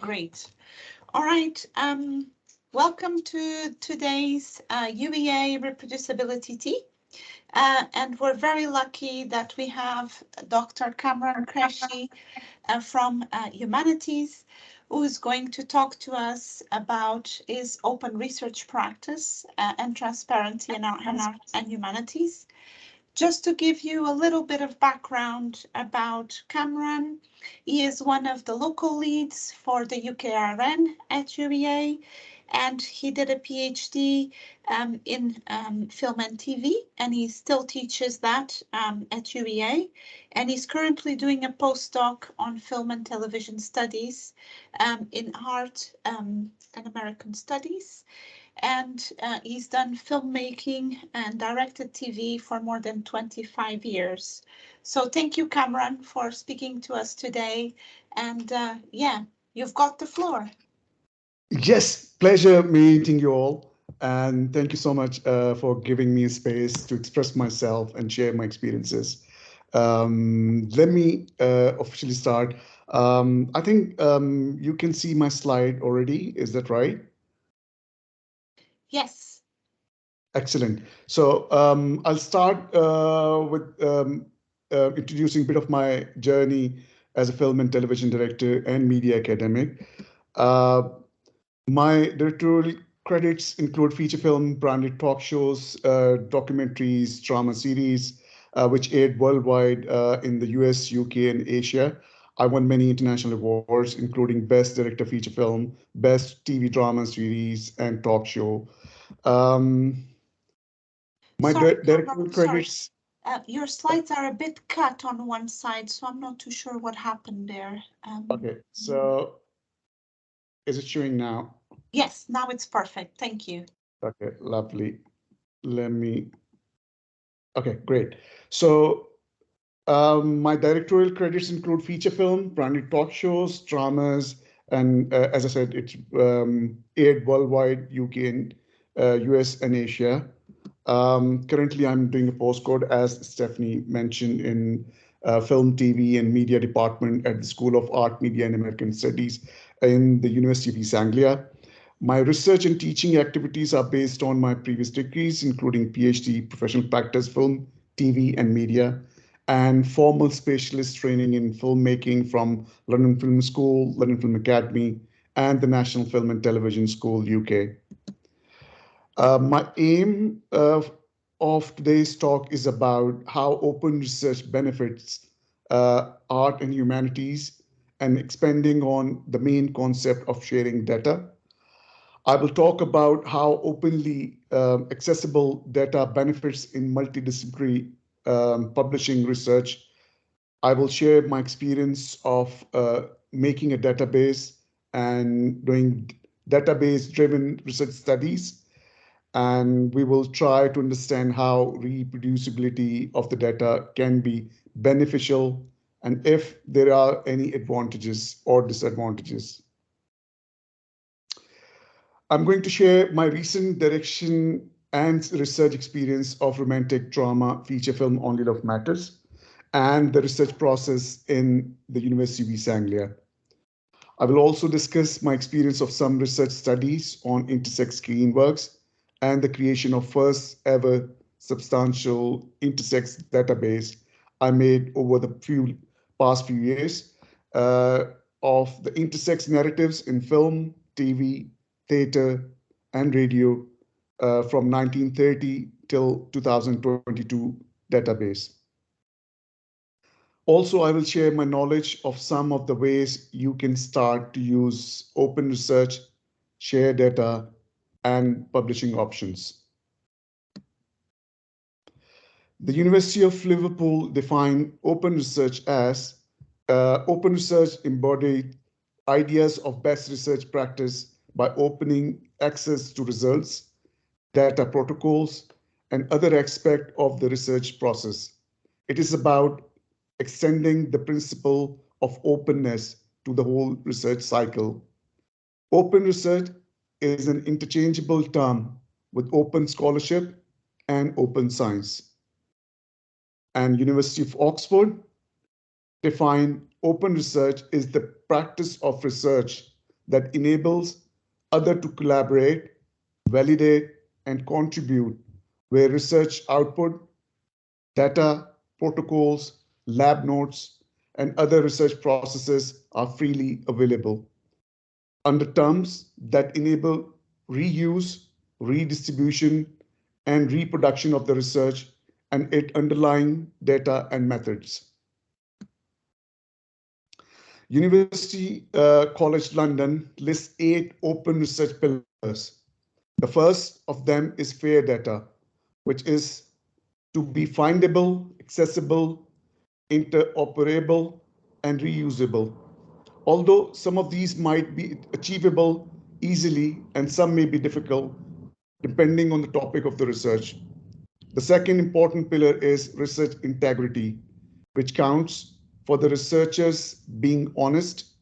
Great. All right. Welcome to today's UEA Reproducibility Tea. And we're very lucky that we have Dr. Kamran Qureshi from Humanities, who is going to talk to us about his open research practice and transparency in Arts and Humanities. Just to give you a little bit of background about Kamran, he is one of the local leads for the UKRN at UEA, and he did a PhD in film and TV, and he still teaches that at UEA, and he's currently doing a postdoc on film and television studies in art and American studies. And he's done filmmaking and directed TV for more than 25 years. So thank you, Kamran, for speaking to us today. And yeah, you've got the floor. Yes, pleasure meeting you all. And thank you so much for giving me a space to express myself and share my experiences. Let me officially start. I think you can see my slide already. Is that right? Yes. Excellent. So I'll start with introducing a bit of my journey as a film and television director and media academic. Uh, My directorial credits include feature film, branded talk shows, documentaries, drama series, which aired worldwide in the US, UK, and Asia. I won many international awards, including Best Director Feature Film, Best TV Drama Series, and Talk Show. Um, my Sorry, directorial Kamran, sorry. credits. Your slides are a bit cut on one side, so I'm not too sure what happened there. Okay, so is it showing now? Yes, now it's perfect. Thank you. Okay, lovely. Let me. Okay, great. So my directorial credits include feature film, branded talk shows, dramas, and as I said, it's aired worldwide, UK and US and Asia. Currently, I'm doing a postcode, as Stephanie mentioned, in film, TV, and media department at the School of Art, Media, and American Studies in the University of East Anglia. My research and teaching activities are based on my previous degrees, including PhD, professional practice, film, TV, and media, and formal specialist training in filmmaking from London Film School, London Film Academy, and the National Film and Television School, UK. My aim of today's talk is about how open research benefits art and humanities and expanding on the main concept of sharing data. I will talk about how openly accessible data benefits in multidisciplinary publishing research. I will share my experience of making a database and doing database-driven research studies, and we will try to understand how reproducibility of the data can be beneficial and if there are any advantages or disadvantages. I'm going to share my recent direction and research experience of romantic drama feature film Only Love Matters and the research process in the University of East Anglia. I will also discuss my experience of some research studies on intersex screen works and the creation of first ever substantial intersex database I made over the past few years of the intersex narratives in film, TV, theater, and radio from 1930 till 2022 database. Also, I will share my knowledge of some of the ways you can start to use open research, share data, and publishing options. The University of Liverpool defined open research as open research embodied ideas of best research practice by opening access to results, data protocols, and other aspects of the research process. It is about extending the principle of openness to the whole research cycle. Open research is an interchangeable term with open scholarship and open science. And University of Oxford defined open research is the practice of research that enables others to collaborate, validate, and contribute, where research output, data, protocols, lab notes, and other research processes are freely available under terms that enable reuse, redistribution, and reproduction of the research and its underlying data and methods. University College London lists 8 open research pillars. The first of them is fair data, which is to be findable, accessible, interoperable, and reusable. Although some of these might be achievable easily and some may be difficult, depending on the topic of the research. The second important pillar is research integrity, which counts for the researchers being honest,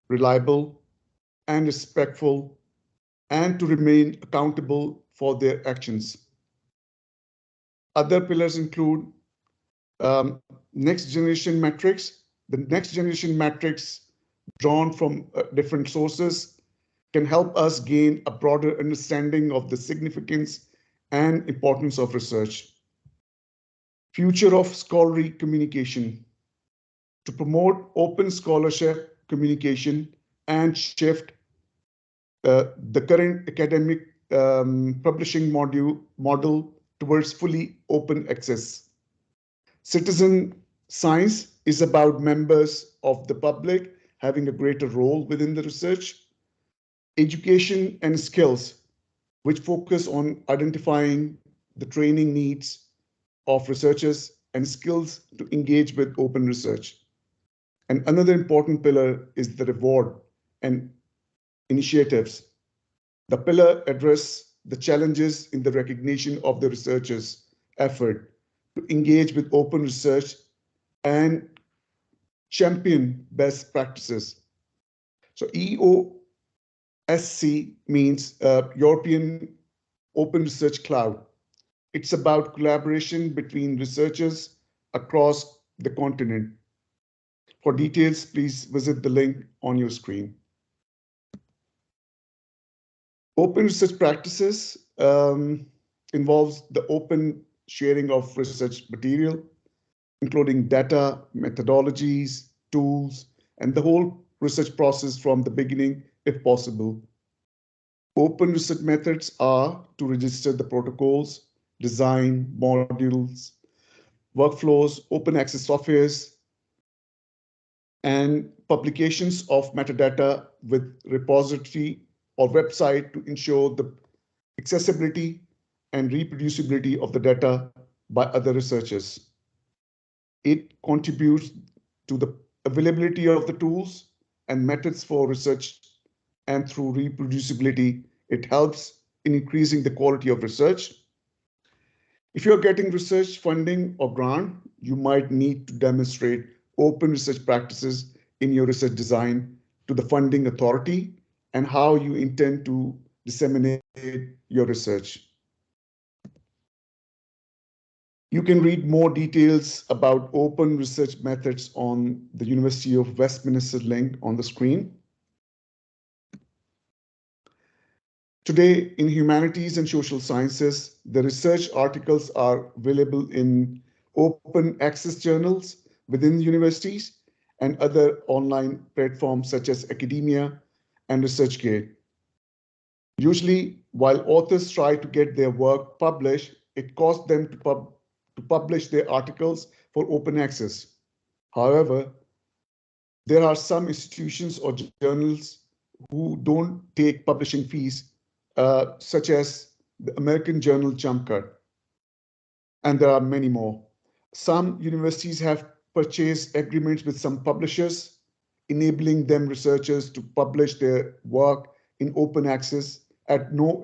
reliable, and respectful, and to remain accountable for their actions. Other pillars include next generation metrics. The next generation metrics drawn from different sources can help us gain a broader understanding of the significance and importance of research. Future of scholarly communication to promote open scholarship communication and shift the current academic publishing model towards fully open access. Citizen science is about members of the public having a greater role within the research. Education and skills, which focus on identifying the training needs of researchers and skills to engage with open research. And another important pillar is the reward and initiatives. The pillar address the challenges in the recognition of the researchers' effort to engage with open research and champion best practices. So EOSC means European Open Research Cloud. It's about collaboration between researchers across the continent. For details, please visit the link on your screen. Open research practices involves the open sharing of research material, including data, methodologies, tools, and the whole research process from the beginning, if possible. Open research methods are to register the protocols, design, modules, workflows, open access softwares, and publications of metadata with repository or website to ensure the accessibility and reproducibility of the data by other researchers. It contributes to the availability of the tools and methods for research, and through reproducibility, it helps in increasing the quality of research. If you're getting research funding or grant, you might need to demonstrate open research practices in your research design to the funding authority and how you intend to disseminate your research. You can read more details about open research methods on the University of Westminster link on the screen. Today, in humanities and social sciences, the research articles are available in open access journals within universities and other online platforms such as academia and ResearchGate. Usually, while authors try to get their work published, it costs them to publish their articles for open access. However, there are some institutions or journals who don't take publishing fees, such as the American journal Jump Cut, and there are many more. Some universities have purchased agreements with some publishers, enabling them researchers to publish their work in open access at no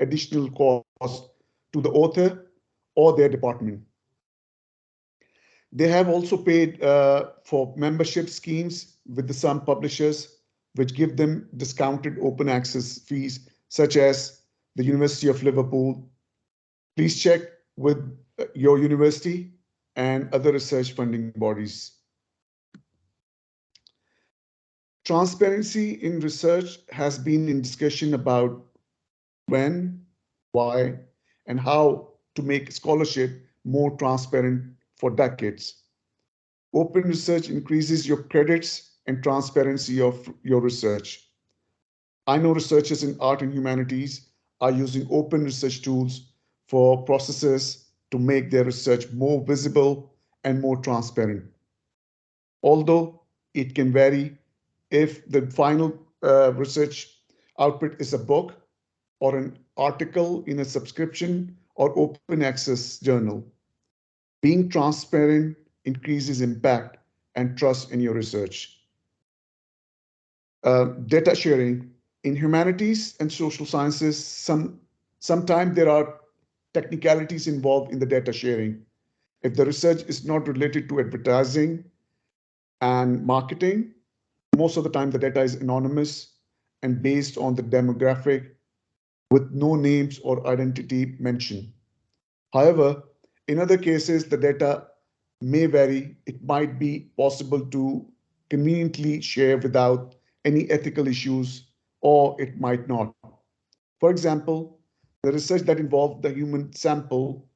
additional cost to the author or their department. They have also paid for membership schemes with some publishers, which give them discounted open access fees, such as the University of Liverpool. Please check with your university and other research funding bodies. Transparency in research has been in discussion about when, why, and how to make scholarship more transparent for decades. Open research increases your credits and transparency of your research. I know researchers in art and humanities are using open research tools for processes to make their research more visible and more transparent. Although it can vary if the final research output is a book or an article in a subscription or open access journal. Being transparent increases impact and trust in your research. Data sharing. In humanities and social sciences, sometimes there are technicalities involved in the data sharing. If the research is not related to advertising and marketing, most of the time the data is anonymous and based on the demographic with no names or identity mentioned. However, in other cases, the data may vary. It might be possible to conveniently share without any ethical issues, or it might not. For example, the research that involved the human sample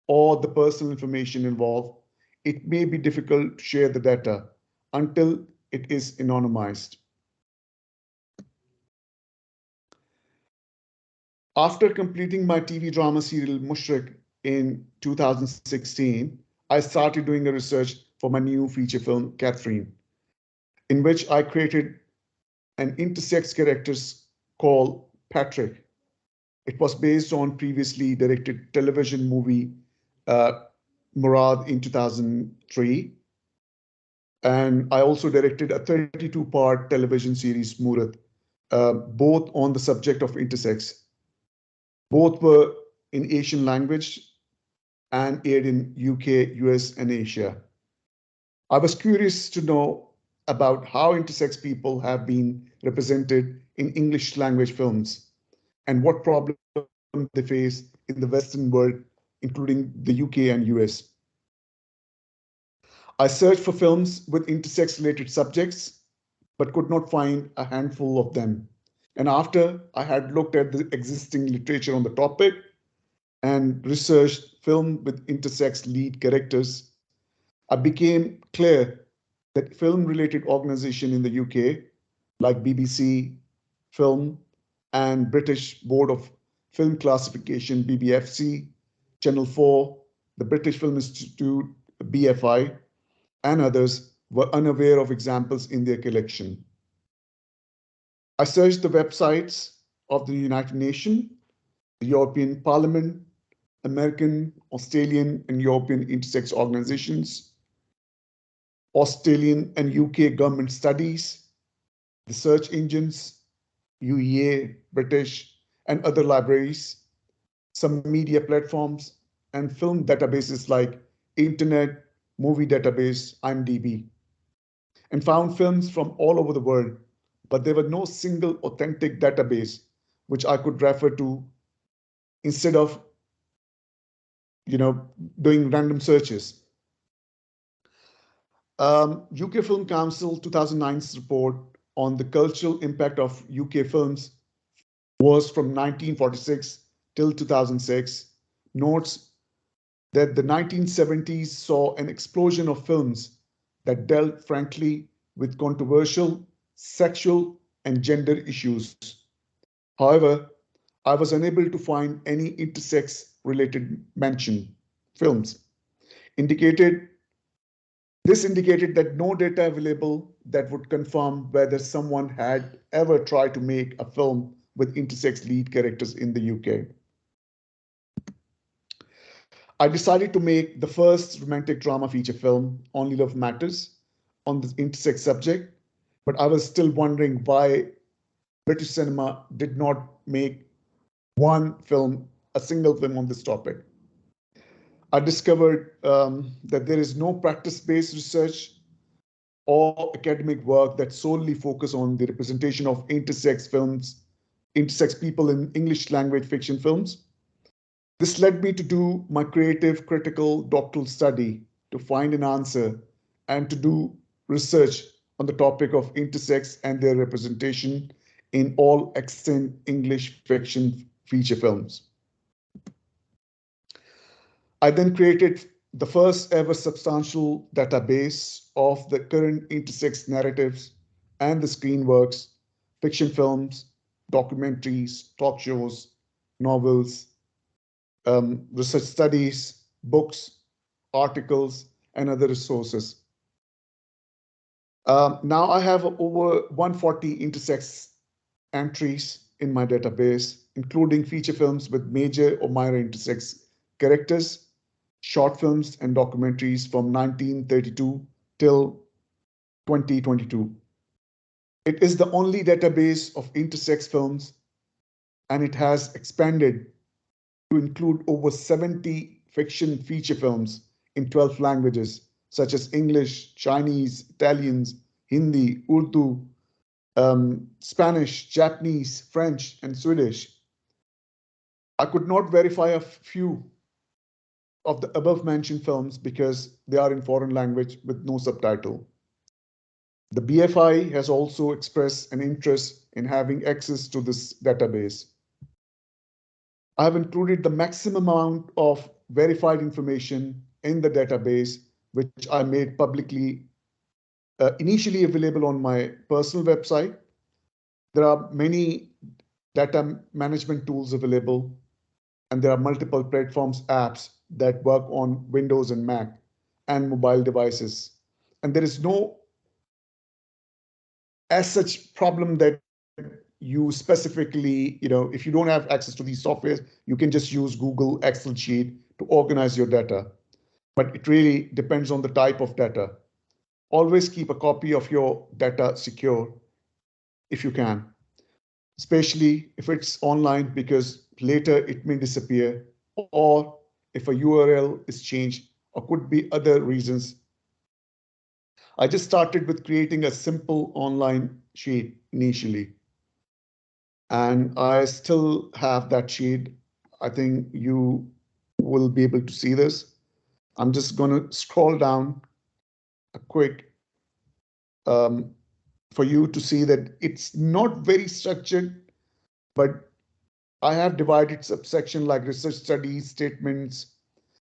or the personal information involved, it may be difficult to share the data until it is anonymized. After completing my TV drama serial Mushrik in 2016, I started doing a research for my new feature film, Catherine, in which I created an intersex character called Patrick. It was based on previously directed television movie uh, Murad in 2003. And I also directed a 32-part television series, Murat, both on the subject of intersex. Both were in Asian language and aired in UK, US, and Asia. I was curious to know about how intersex people have been represented in English language films and what problems they face in the Western world, including the UK and US. I searched for films with intersex related subjects, but could not find a handful of them. And after I had looked at the existing literature on the topic and researched film with intersex lead characters, I became clear that film-related organizations in the UK, like BBC Film and British Board of Film Classification, BBFC, Channel 4, the British Film Institute, BFI, and others were unaware of examples in their collection. I searched the websites of the United Nations, the European Parliament, American, Australian, and European intersex organizations, Australian and UK government studies, the search engines, UEA, British, and other libraries, some media platforms, and film databases like Internet Movie Database, IMDb, and found films from all over the world, but there was no single authentic database which I could refer to instead of doing random searches. UK Film Council 2009's report on the cultural impact of UK films was from 1946 till 2006, notes that the 1970s saw an explosion of films that dealt frankly with controversial sexual and gender issues. However, I was unable to find any intersex related mention films. Indicated This indicated that no data available that would confirm whether someone had ever tried to make a film with intersex lead characters in the UK. I decided to make the first romantic drama feature film, Only Love Matters, on the intersex subject, but I was still wondering why British cinema did not make a single film on this topic. I discovered that there is no practice-based research or academic work that solely focus on the representation of intersex people in English language fiction films. This led me to do my creative critical doctoral study to find an answer and to do research on the topic of intersex and their representation in all extant English fiction feature films. I then created the first ever substantial database of the current intersex narratives and the screen works, fiction films, documentaries, talk shows, novels, research studies, books, articles, and other resources. Now I have over 140 intersex entries in my database, including feature films with major or minor intersex characters, short films and documentaries from 1932 till 2022. It is the only database of intersex films, and it has expanded to include over 70 fiction feature films in 12 languages, such as English, Chinese, Italians, Hindi, Urdu, Spanish, Japanese, French, and Swedish. I could not verify a few of the above mentioned films because they are in foreign language with no subtitle. The BFI has also expressed an interest in having access to this database. I have included the maximum amount of verified information in the database, which I made publicly initially available on my personal website. There are many data management tools available, and there are multiple platforms, apps that work on Windows and Mac and mobile devices. And there is no as such problem that you specifically, if you don't have access to these softwares, you can just use Google Excel sheet to organize your data. But it really depends on the type of data. Always keep a copy of your data secure if you can, especially if it's online, because later it may disappear, or if a URL is changed, or could be other reasons. I just started with creating a simple online sheet initially, and I still have that sheet. I think you will be able to see this. I'm just going to scroll down a quick for you to see that it's not very structured, but I have divided subsection like research studies, statements,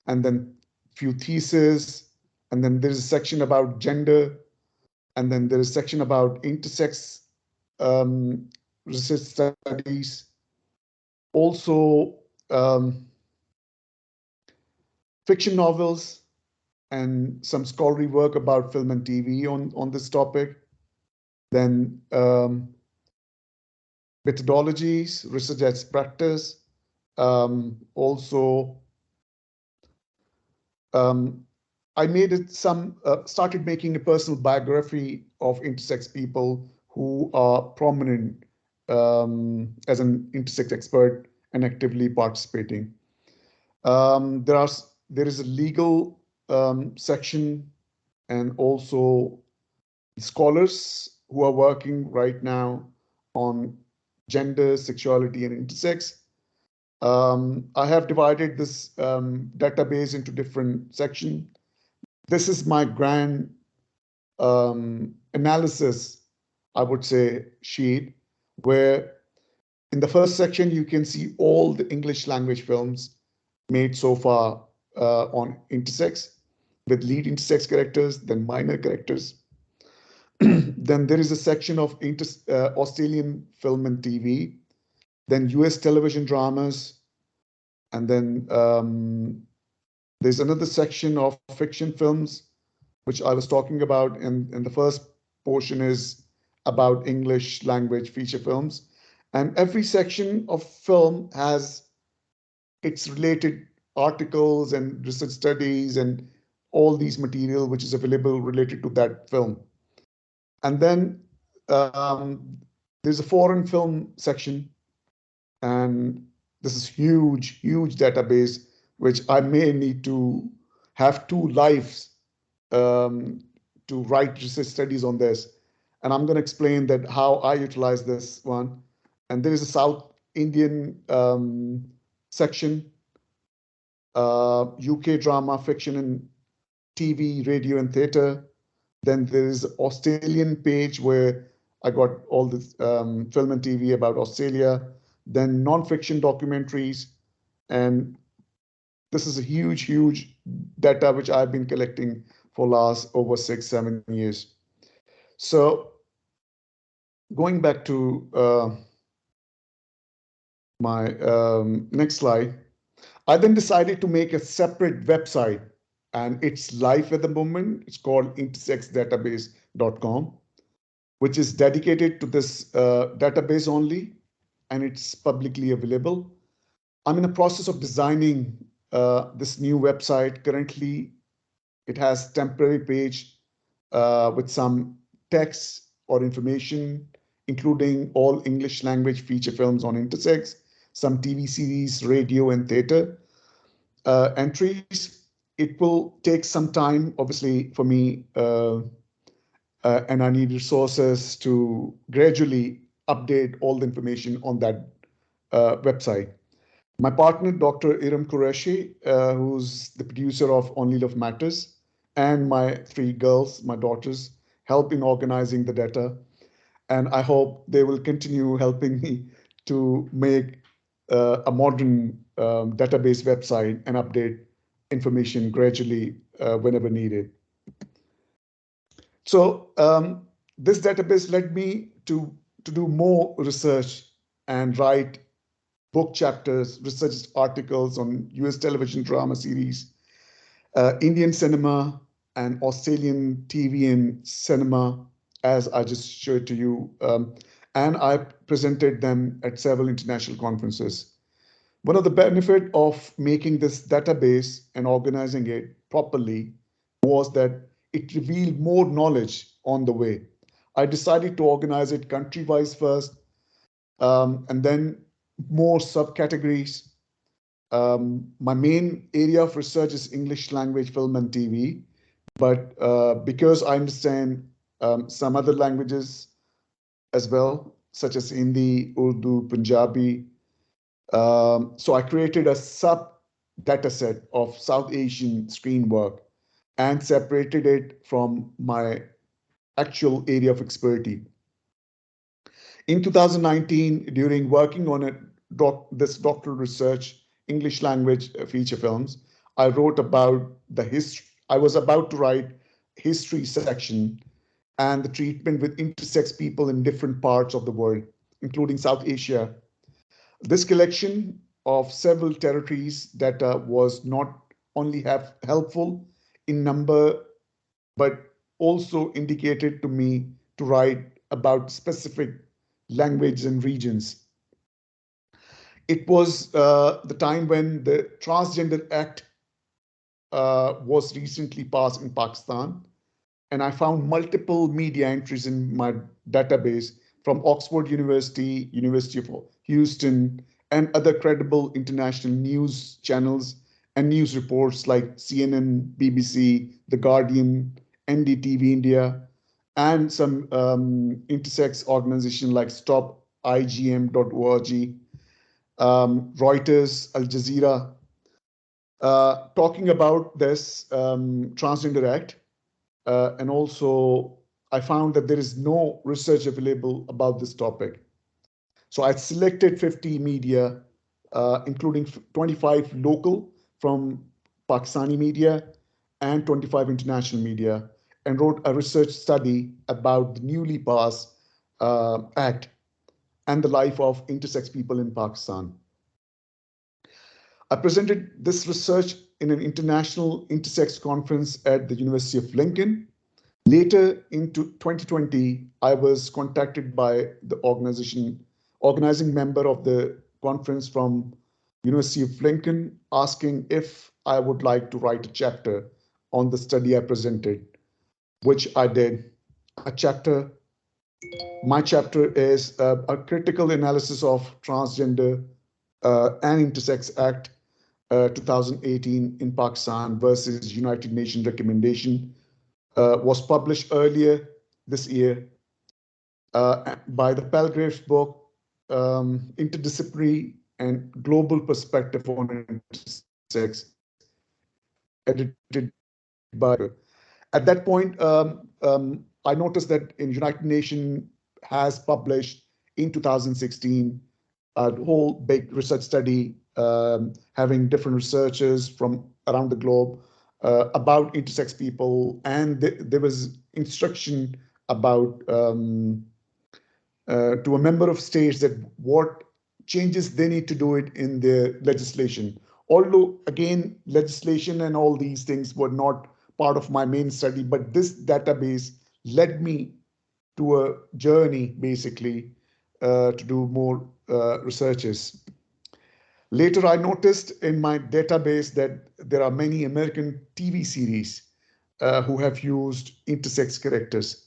and then few theses, and then there's a section about gender, and then there is a section about intersex research studies. Also, fiction novels and some scholarly work about film and TV on this topic. Then methodologies, research as practice. Also, I made it started making a personal biography of intersex people who are prominent as an intersex expert and actively participating. There is a legal section, and also scholars who are working right now on gender, sexuality, and intersex. I have divided this database into different sections. This is my grand analysis, I would say, sheet, where in the first section, you can see all the English language films made so far on intersex, with lead intersex characters, then minor characters. Then there is a section of Australian film and TV, then US television dramas, and then there's another section of fiction films, which I was talking about, and the first portion is about English language feature films. And every section of film has its related articles and research studies and all these material which is available related to that film. And then there's a foreign film section, and this is huge database, which I may need to have two lives to write research studies on this. And I'm going to explain that how I utilize this one. And there is a South Indian section, UK drama, fiction, and TV, radio, and theater. Then there is an Australian page where I got all this film and TV about Australia, then non-fiction documentaries, and this is a huge, huge data which I've been collecting for last over 6, 7 years. So going back to my next slide, I then decided to make a separate website, and it's live at the moment. It's called intersexdatabase.com, which is dedicated to this database only, and it's publicly available. I'm in the process of designing this new website. Currently, it has temporary page with some text or information, including all English language feature films on intersex, some TV series, radio, and theater entries. It will take some time, obviously, for me, and I need resources to gradually update all the information on that website. My partner, Dr. Kamran Qureshi, who's the producer of Only Love Matters, and my 3 girls, my daughters, help in organizing the data. And I hope they will continue helping me to make a modern database website and update information gradually whenever needed. So this database led me to do more research and write book chapters, research articles on US television drama series, Indian cinema, and Australian TV and cinema, as I just showed to you. And I presented them at several international conferences. One of the benefits of making this database and organizing it properly was that it revealed more knowledge on the way. I decided to organize it country-wise first, and then more subcategories. My main area of research is English language film and TV, but because I understand some other languages as well, such as Hindi, Urdu, Punjabi, so I created a sub data set of South Asian screen work and separated it from my actual area of expertise. In 2019, during working on this doctoral research, English language feature films, I wrote about the history. I was about to write history section and the treatment with intersex people in different parts of the world, including South Asia. This collection of several territories data was not only helpful in number, but also indicated to me to write about specific language and regions. It was the time when the Transgender Act was recently passed in Pakistan, and I found multiple media entries in my database from Oxford University, University of Houston, and other credible international news channels and news reports like CNN, BBC, The Guardian, NDTV India, and some intersex organizations like StopIGM.org, Reuters, Al Jazeera, talking about this Transgender Act. And also, I found that there is no research available about this topic. So I selected 50 media, including 25 local from Pakistani media and 25 international media, and wrote a research study about the newly passed act and the life of intersex people in Pakistan. I presented this research in an international intersex conference at the University of Lincoln. Later into 2020, I was contacted by the organizing member of the conference from University of Lincoln, asking if I would like to write a chapter on the study I presented, which I did. My chapter is a critical analysis of Transgender and Intersex Act 2018 in Pakistan versus United Nations recommendation, was published earlier this year by the Palgrave's book, Interdisciplinary and Global Perspective on Intersex, edited by. At that point, I noticed that in United Nations has published in 2016 a whole big research study having different researchers from around the globe about intersex people, and there was instruction about to a member of states that what changes they need to do it in their legislation. Although, again, legislation and all these things were not part of my main study, but this database led me to a journey, basically, to do more researches. Later, I noticed in my database that there are many American TV series who have used intersex characters.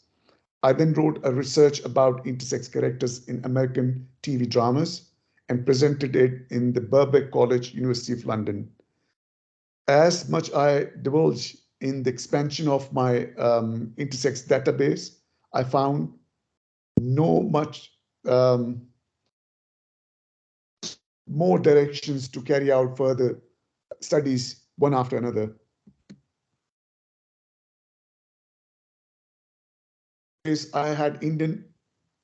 I then wrote a research about intersex characters in American TV dramas and presented it in the Birkbeck College, University of London. As much I divulge in the expansion of my intersex database, I found no much more directions to carry out further studies one after another. I had Indian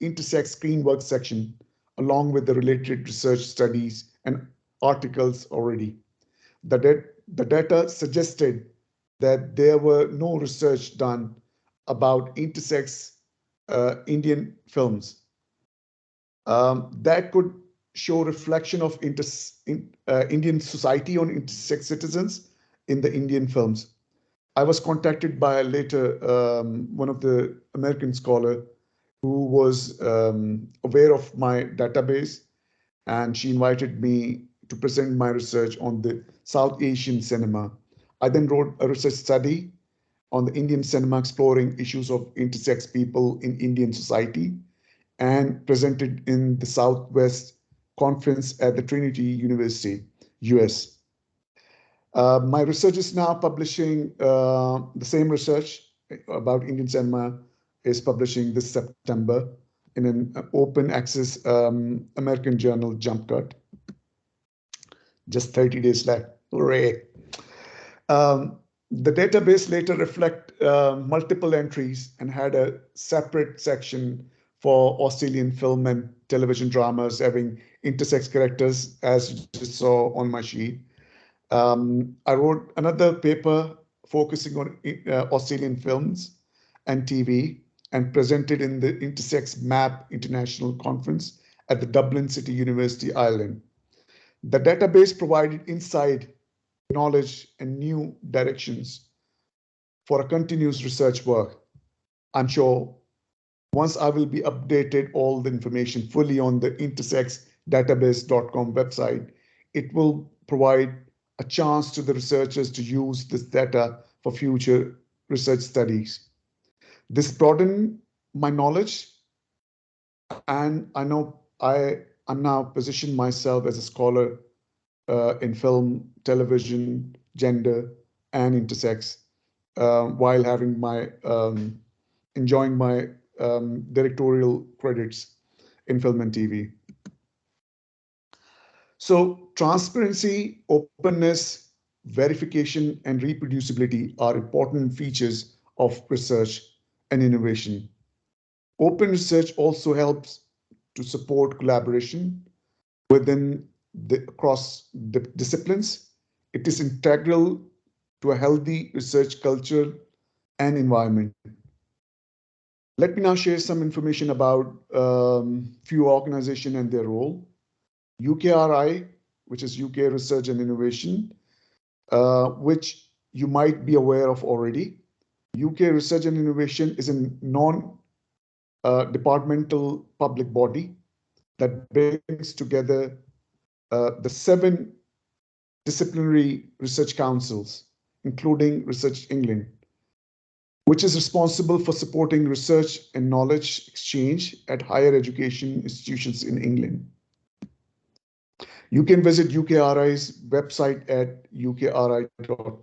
intersex screen work section along with the related research studies and articles already. The data suggested that there were no research done about intersex Indian films. That could show reflection of Indian society on intersex citizens in the Indian films. I was contacted by later one of the American scholar who was aware of my database, and she invited me to present my research on the South Asian cinema. I then wrote a research study on the Indian cinema exploring issues of intersex people in Indian society and presented in the Southwest Conference at the Trinity University, US. My research is now publishing the same research about Indian cinema is publishing this September in an open access American journal, Jump Cut. Just 30 days left. Hooray. The database later reflect multiple entries and had a separate section for Australian film and television dramas having intersex characters, as you just saw on my sheet. I wrote another paper focusing on Australian films and TV and presented in the Intersex MAP International Conference at the Dublin City University, Ireland. The database provided insight, knowledge, and new directions for a continuous research work. I'm sure once I will be updated all the information fully on the intersexdatabase.com website, it will provide a chance to the researchers to use this data for future research studies. This broadened my knowledge, and I know I'm now positioned myself as a scholar in film, television, gender, and intersex, while having my enjoying my directorial credits in film and TV. So transparency, openness, verification, and reproducibility are important features of research and innovation. Open research also helps to support collaboration within across the disciplines. It is integral to a healthy research culture and environment. Let me now share some information about few organizations and their role. UKRI, which is UK Research and Innovation, which you might be aware of already. UK Research and Innovation is a non-departmental public body that brings together the 7 disciplinary research councils, including Research England, which is responsible for supporting research and knowledge exchange at higher education institutions in England. You can visit UKRI's website at ukri.org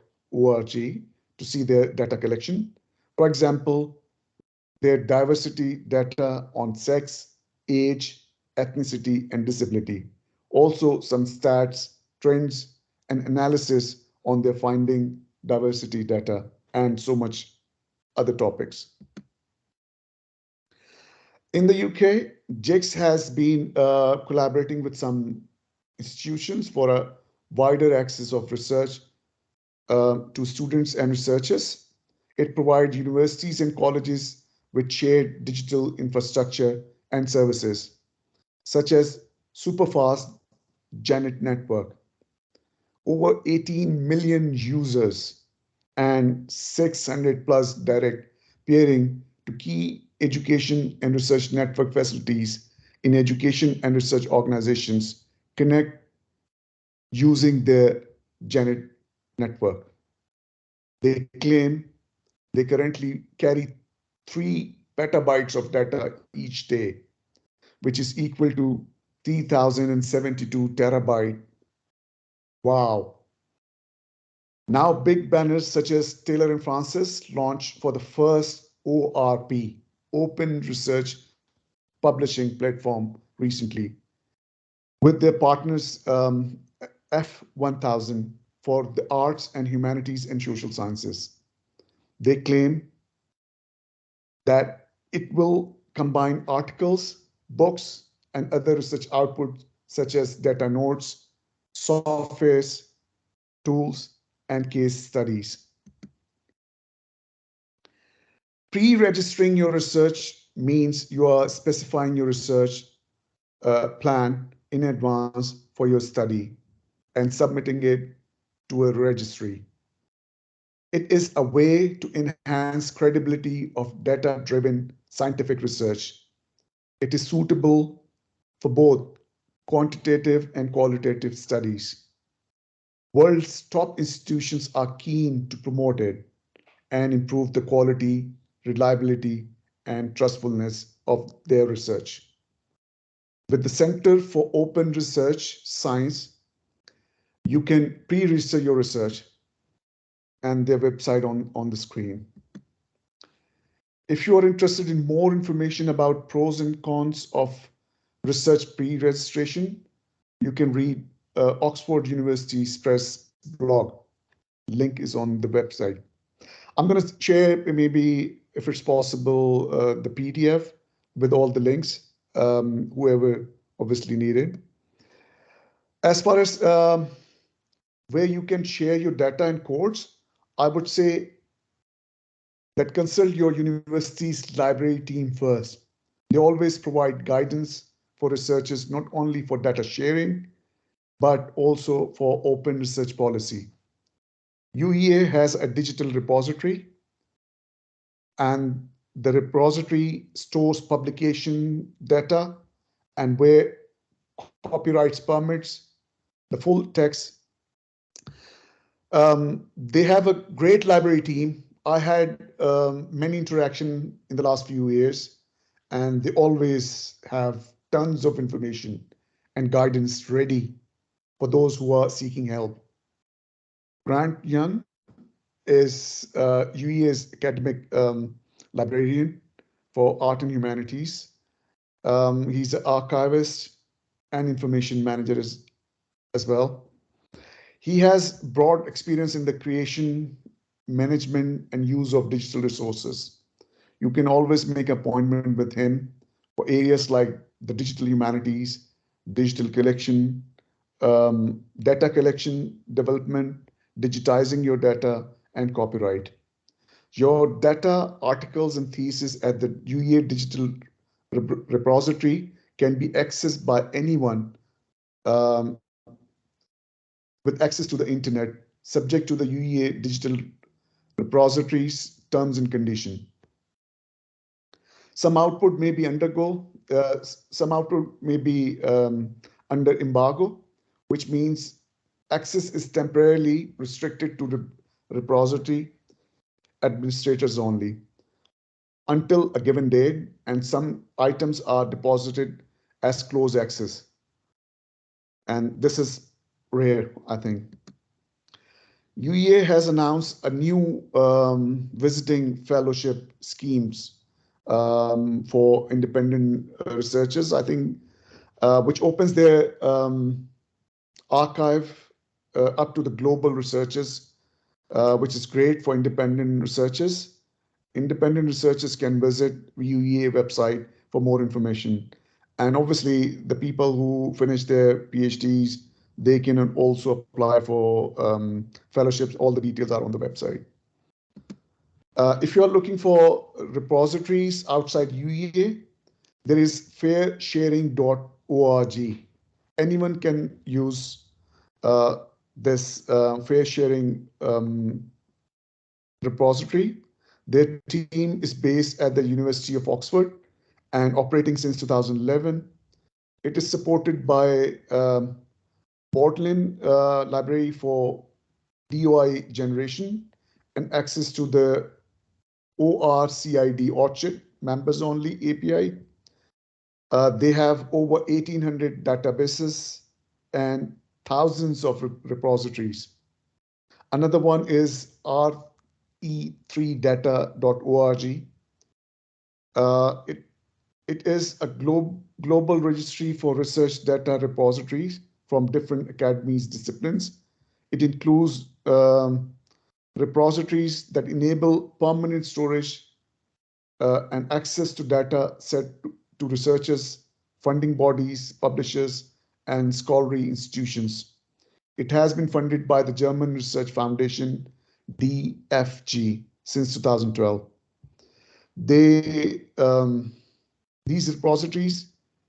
to see their data collection. For example, their diversity data on sex, age, ethnicity, and disability. Also, some stats, trends, and analysis on their finding diversity data, and so much other topics. In the UK, JIX has been collaborating with some institutions for a wider access of research to students and researchers. It provides universities and colleges with shared digital infrastructure and services, such as superfast Janet network, over 18 million users, and 600 plus direct peering to key education and research network facilities in education and research organizations connect using the Janet network. They claim they currently carry 3 petabytes of data each day, which is equal to 3,072 terabyte. Wow. Now, big banners such as Taylor and Francis launched for the first ORP, Open Research Publishing Platform, recently, with their partners F1000 for the arts and humanities and social sciences. They claim that it will combine articles, books, and other research outputs such as data notes, softwares, tools, and case studies. Pre-registering your research means you are specifying your research plan in advance for your study and submitting it to a registry. It is a way to enhance credibility of data-driven scientific research. It is suitable for both quantitative and qualitative studies. World's top institutions are keen to promote it and improve the quality, reliability, and trustfulness of their research. With the Center for Open Research Science, you can pre-register your research and their website on the screen. If you are interested in more information about pros and cons of research pre-registration, you can read Oxford University's press blog. Link is on the website. I'm going to share, maybe if it's possible, the PDF with all the links, whoever obviously needed. As far as where you can share your data and codes, I would say that consult your university's library team first. They always provide guidance for researchers, not only for data sharing, but also for open research policy. UEA has a digital repository, and the repository stores publication data and where copyrights permits, the full text. They have a great library team. I had many interaction in the last few years, and they always have tons of information and guidance ready for those who are seeking help. Grant Young is UEA's academic librarian for Art and Humanities. He's an archivist and information manager as well. He has broad experience in the creation, management, and use of digital resources. You can always make an appointment with him for areas like the digital humanities, digital collection, data collection, development, digitizing your data, and copyright. Your data, articles, and theses at the UEA Digital Repository can be accessed by anyone um, with access to the internet, subject to the UEA Digital Repository's terms and conditions. Some output may be some output may be under embargo, which means access is temporarily restricted to the repository administrators only until a given date, and some items are deposited as closed access. And this is rare, I think. UEA has announced a new visiting fellowship schemes for independent researchers, I think, which opens their archive up to the global researchers, which is great for independent researchers. Independent researchers can visit UEA website for more information. And obviously, the people who finish their PhDs, they can also apply for fellowships. All the details are on the website. If you're looking for repositories outside UEA, there is fairsharing.org. Anyone can use this fair sharing repository. Their team is based at the University of Oxford and operating since 2011. It is supported by Portland Library for DOI generation and access to the ORCID Orchid members only API. They have over 1,800 databases and thousands of repositories. Another one is re3data.org. It is a global registry for research data repositories from different academies disciplines. It includes repositories that enable permanent storage and access to data set to researchers, funding bodies, publishers, and scholarly institutions. It has been funded by the German Research Foundation, DFG, since 2012. They, these repositories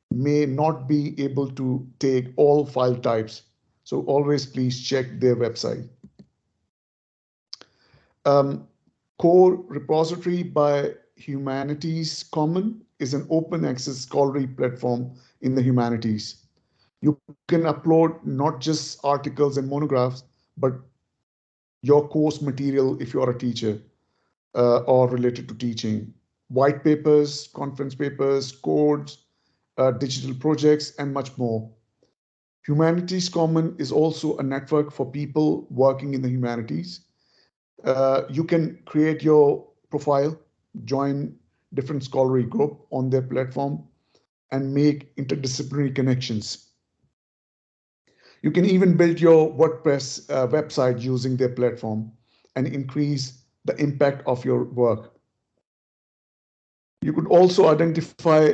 may not be able to take all file types, so always please check their website. Core repository by Humanities Common is an open access scholarly platform in the humanities. You can upload not just articles and monographs, but your course material if you are a teacher or related to teaching, white papers, conference papers, codes, digital projects, and much more. Humanities Common is also a network for people working in the humanities. You can create your profile, join different scholarly group on their platform, and make interdisciplinary connections. You can even build your WordPress website using their platform and increase the impact of your work. You could also identify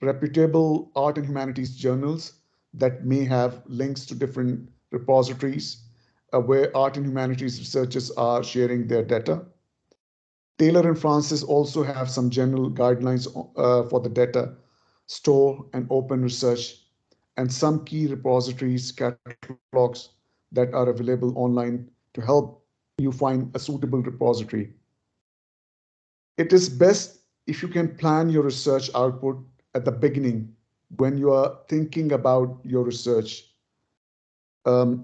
reputable art and humanities journals that may have links to different repositories where art and humanities researchers are sharing their data. Taylor and Francis also have some general guidelines for the data store and open research, and some key repositories, catalogs that are available online to help you find a suitable repository. It is best if you can plan your research output at the beginning when you are thinking about your research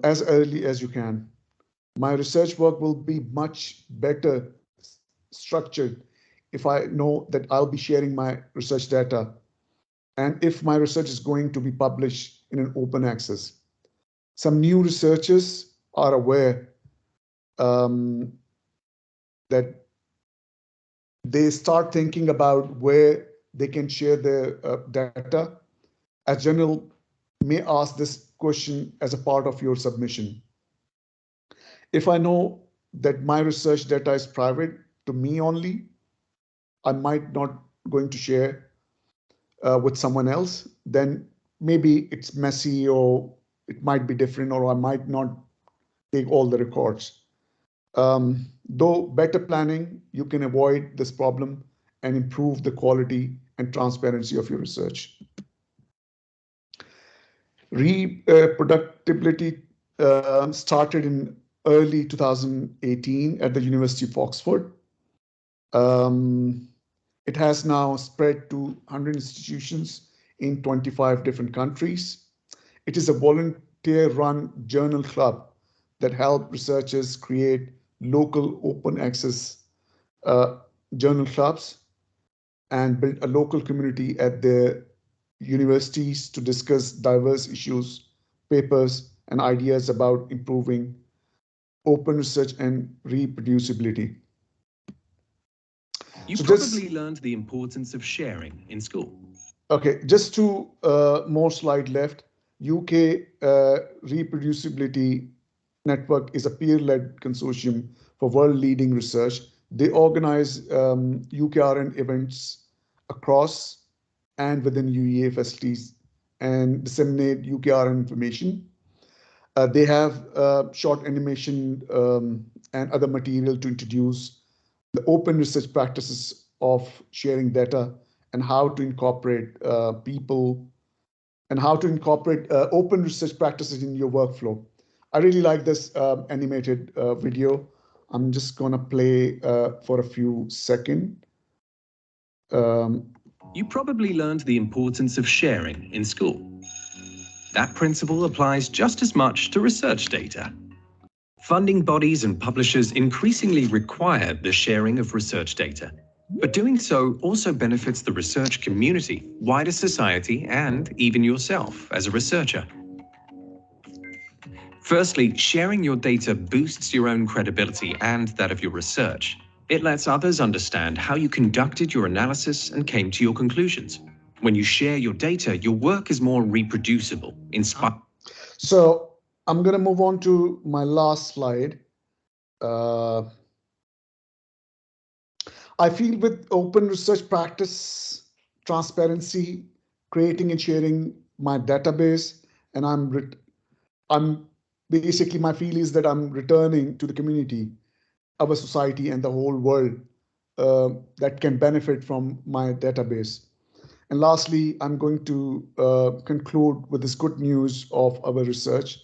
as early as you can. My research work will be much better structured if I know that I'll be sharing my research data and if my research is going to be published in an open access. Some new researchers are aware that they start thinking about where they can share their data. As general, may ask this question as a part of your submission. If I know that my research data is private to me only, I might not going to share with someone else, then maybe it's messy or it might be different or I might not take all the records. Though better planning, you can avoid this problem and improve the quality and transparency of your research. Reproducibility started in early 2018 at the University of Oxford. It has now spread to 100 institutions in 25 different countries. It is a volunteer-run journal club that helps researchers create local open access journal clubs and build a local community at their universities to discuss diverse issues, papers, and ideas about improving open research and reproducibility. You probably learned the importance of sharing in school. Okay, just two more slide left. UK Reproducibility Network is a peer-led consortium for world-leading research They organize UKRN events across and within UEA facilities and disseminate UKRN information. They have short animation and other material to introduce the open research practices of sharing data and how to incorporate people and how to incorporate open research practices in your workflow. I really like this animated video. I'm just gonna play for a few seconds. You probably learned the importance of sharing in school. That principle applies just as much to research data. Funding bodies and publishers increasingly require the sharing of research data. But doing so also benefits the research community, wider society, and even yourself as a researcher. Firstly, sharing your data boosts your own credibility and that of your research. It lets others understand how you conducted your analysis and came to your conclusions. When you share your data, your work is more reproducible, So I'm going to move on to my last slide. I feel with open research practice, transparency, creating and sharing my database, and I'm basically, my feel is that I'm returning to the community, our society, and the whole world that can benefit from my database. And lastly, I'm going to conclude with this good news of our research,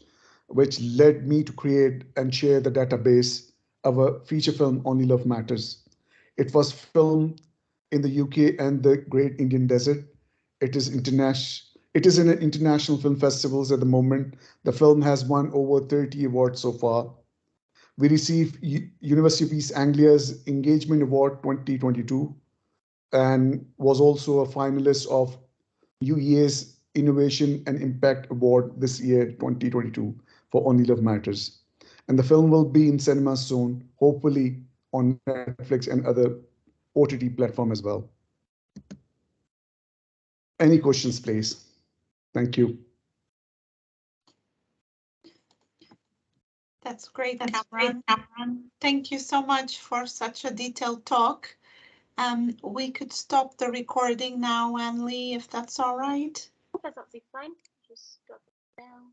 which led me to create and share the database of a feature film, Only Love Matters. It was filmed in the UK and the Great Indian Desert. It is international. It is in international film festivals at the moment. The film has won over 30 awards so far. We received University of East Anglia's Engagement Award 2022 and was also a finalist of UEA's Innovation and Impact Award this year, 2022, for Only Love Matters. And the film will be in cinemas soon, hopefully on Netflix and other OTT platform as well. Any questions, please? Thank you. That's great, Kamran. Thank you so much for such a detailed talk. We could stop the recording now, Anli, if that's all right. That's absolutely fine. Just drop it down.